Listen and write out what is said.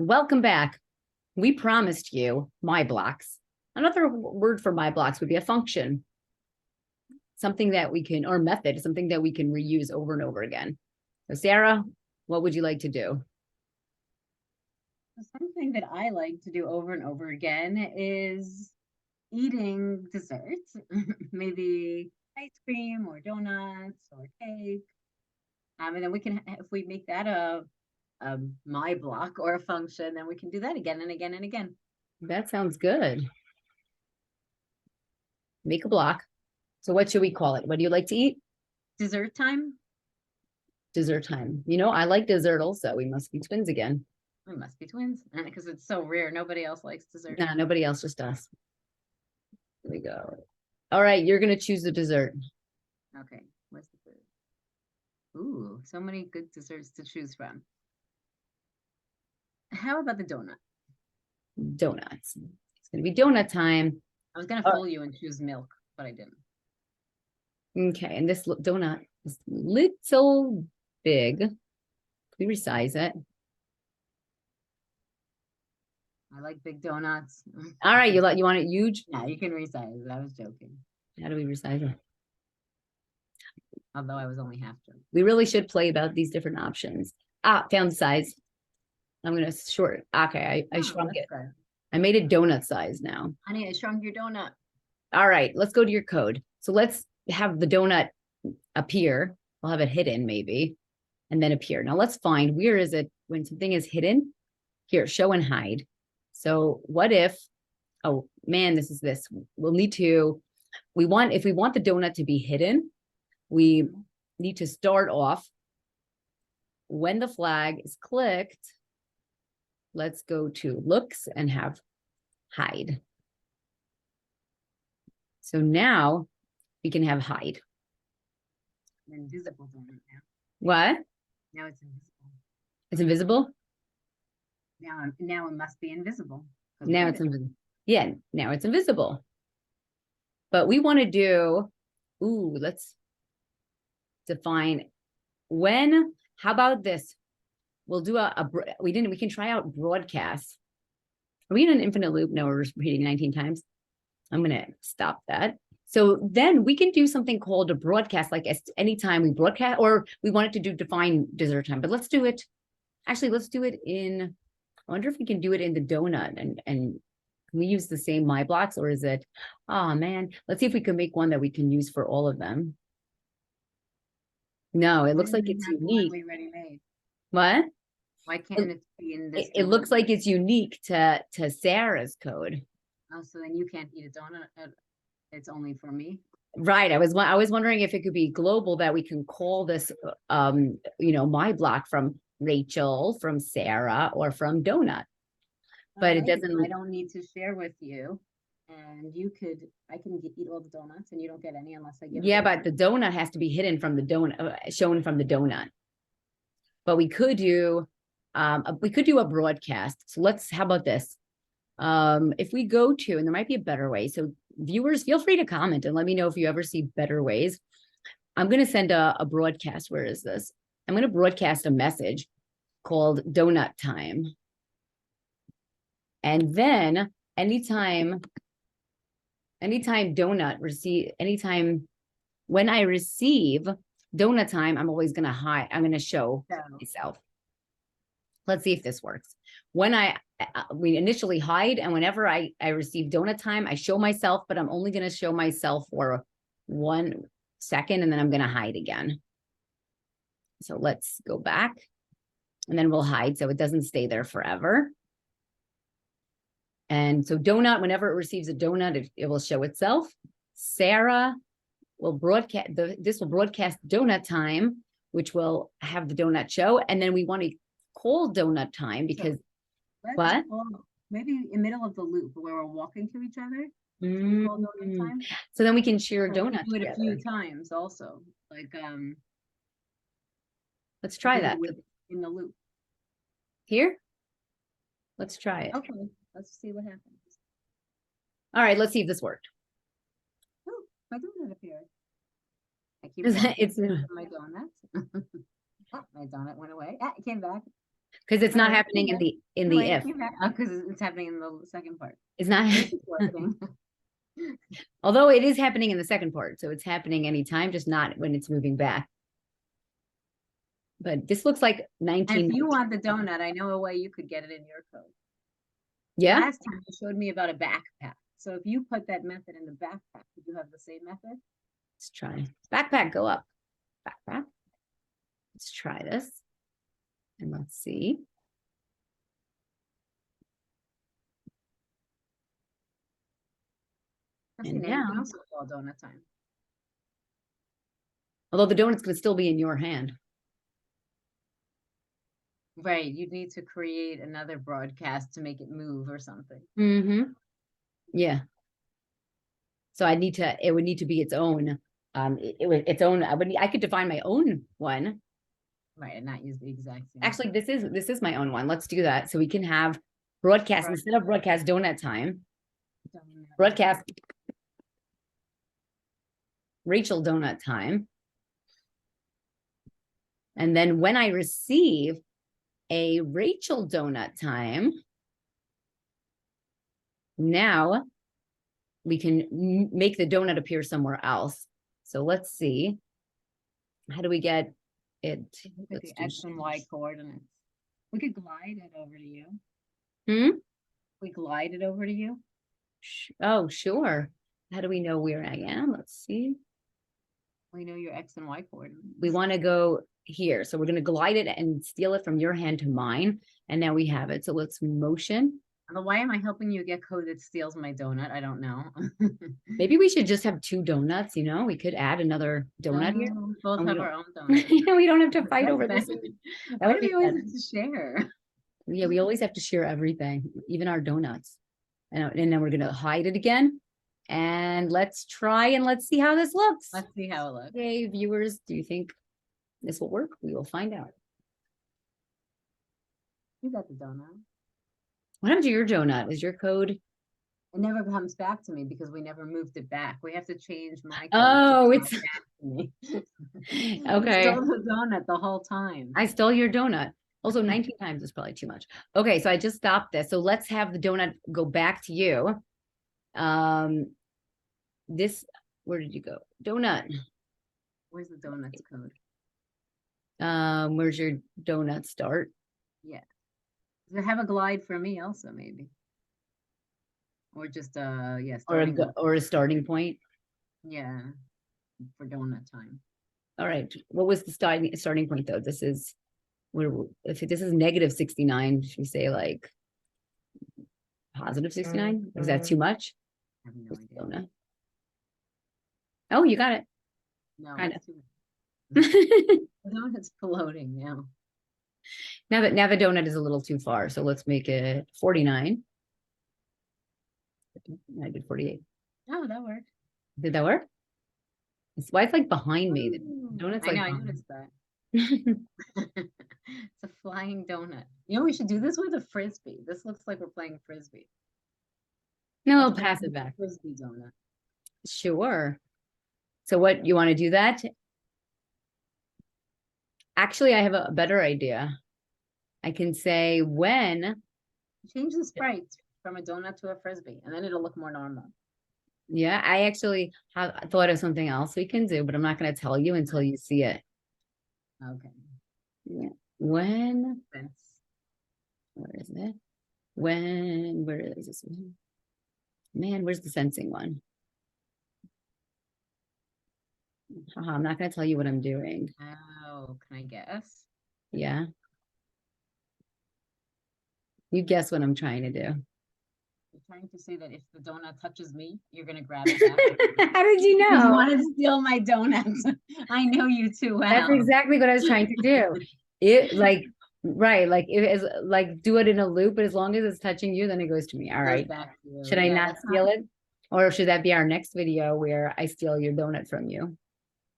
Welcome back. We promised you my blocks. Another word for my blocks would be a function, something that we can, or method, something that we can reuse over and over again. So Sarah, what would you like to do? Something that I like to do over and over again is eating desserts, maybe ice cream or donuts or cake. And then we can, if we make that a my block or a function, then we can do that again and again and again. That sounds good. Make a block. So what should we call it? What do you like to eat? Dessert time? Dessert time. You know, I like dessert also. We must be twins again. We must be twins because it's so rare. Nobody else likes dessert. Nah, nobody else, just us. Here we go. All right, you're going to choose the dessert. Okay, what's the food? Ooh, so many good desserts to choose from. How about the donut? Donuts. It's going to be donut time. I was gonna Oh, fool you and choose milk, but I didn't. okay, and this donut is little big. Can we resize it? I like big donuts. All right, you want it huge? Yeah, you can resize it. I was joking. How do we resize it? Although I was only half joking. We really should play about these different options. Ah, found the size. I'm gonna short. Okay, I shrunk it. Good. I made it donut size now. Honey, I shrunk your donut. All right, let's go to your code. So let's have the donut appear. We'll have it hidden maybe, and then appear. Now let's find where is it when something is hidden? Here, show and hide. So what if, oh man, this is this. We'll need to, if we want the donut to be hidden, we need to start off when the flag is clicked. Let's go to looks and have hide. So now we can have hide. An invisible donut now. What? Now it's invisible. It's invisible? Now it must be invisible. Now it's invisible. Yeah, now it's invisible. But we want to do, let's define when, how about this? We'll do we can try out broadcast. Are we in an infinite loop? No, we're repeating 19 times. I'm going to stop that. So then we can do something called a broadcast, like anytime we broadcast, or we wanted to do define dessert time, but let's do it. Actually, let's do it in, I wonder if we can do it in the donut and can we use the same my blocks, or is it, oh man, let's see if we can make one that we can use for all of them. No, it looks like it's unique. We already made. What? Why can't it be in this? It looks like it's unique to Sarah's code. Oh, so then you can't eat a donut. It's only for me. Right. I was wondering if it could be global, that we can call this, my block from Rachel, from Sarah, or from Donut. But it doesn't. I don't need to share with you, and I can eat all the donuts, and you don't get any unless I give. Yeah, but the donut has to be hidden from the donut, shown from the donut. But we could do, a broadcast. So how about this? If we go to, and there might be a better way. So viewers, feel free to comment and let me know if you ever see better ways. I'm going to send a broadcast. Where is this? I'm going to broadcast a message called donut time. And then anytime when I receive donut time, I'm always going to hide. I'm going to show myself. Let's see if this works. When we initially hide, and whenever I receive donut time, I show myself, but I'm only going to show myself for 1 second, and then I'm going to hide again. So let's go back, and then we'll hide so it doesn't stay there forever. And so donut, whenever it receives a donut, it will show itself. Sarah will broadcast, this will broadcast donut time, which will have the donut show. And then we want to call donut time because what? Maybe in the middle of the loop where we're walking to each other. Donut time. So then we can share a donut do it together. a few times also. Like let's try that. In the loop. Here? Let's try it. Okay, let's see what happens. All right, let's see if this worked. Oh, my donut appeared. I keep it's my donut. My donut went away. It came back. Because it's not Oh, happening in okay. the if. Because it's happening in the second part. It's not, It's working. although it is happening in the second part. So it's happening anytime, just not when it's moving back. But this looks like And 19. if you want the donut, I know a way you could get it in your code. Yeah, Last time you showed me about a backpack. So if you put that method in the backpack, would you have the same method? let's try. Backpack, go up. Backpack. Let's try this. And let's see. Actually, And now you now, can also call donut time. although the donut's going to still be in your hand. Right. You'd need to create another broadcast to make it move or something. Mm-hmm. Yeah. So I need to, it would need to be its own, its own, I could define my own one. Right. And not use the exact same. Actually, this is my own one. Let's do that. So we can have broadcast instead of broadcast donut time, Donut. broadcast Rachel donut time. And then when I receive a Rachel donut time, now we can make the donut appear somewhere else. So let's see. How do we get it? Look at Let's the do X and Y coordinates. We could glide it over to you. Hmm? We glide it over to you. Oh, sure. How do we know where I am? Let's see. We know your X and Y coordinates. We want to go here. So we're going to glide it and steal it from your hand to mine. And now we have it. So let's motion. Why am I helping you get code that steals my donut? I don't know. Maybe we should just have two donuts, you know? We could add another donut here. We both And we have don't- our own donut. We don't have to fight That's over this. better. That Why would do be we always better. have to share? Yeah, we always have to share everything, even our donuts. And then we're going to hide it again. And let's try and let's see how this looks. Let's see how it looks. Okay, viewers, do you think this will work? We will find out. You got the donut. What happened to your donut? Is your code? It never comes back to me because we never moved it back. We have to change my code. Oh, to it's come back to me. okay. You stole the donut the whole time. I stole your donut. Also, 19 times is probably too much. Okay, so I just stopped this. So let's have the donut go back to you. This, where did you go? Donut. Where's the donuts code? Where's your donut start? Yeah. Does it have a glide for me also, maybe? Or just yeah, Or a starting point. yeah, for donut time. All right. What was the starting point though? This is where if this is negative 69, should we say like positive 69? Is that too much? I have no idea. Donut. Oh, you got it. No, Kinda. it's too much. The donut's floating now. Now the donut is a little too far, so let's make it 49. I did 48. Oh, that worked. Did that work? Why it's like behind me. The donut's I like know, I behind noticed that. me. It's a flying donut. You know, we should do this with a frisbee. This looks like we're playing frisbee. No, I'll Let's pass play it back. Frisbee donut. Sure. So what, you want to do that? Actually, I have a better idea. I can say when, Change the sprite from a donut to a frisbee, and then it'll look more normal. yeah, I actually have thought of something else we can do, but I'm not going to tell you until you see it. Okay. Yeah. When, Sense. where is it? When, where is this one? Man, where's the sensing one? Haha, I'm not going to tell you what I'm doing. Oh, can I guess? Yeah. You guess what I'm trying to do. You're trying to say that if the donut touches me, you're gonna grab it back. How did you You know? want to steal my donuts. I know you too well. That's exactly what I was trying to do. It like, right, like it is like do it in a loop, but as long as it's touching you, then it goes to me. All Goes right. back to you. Should I Yeah, not that's steal it? Or should that be our next video where I steal your donut from you?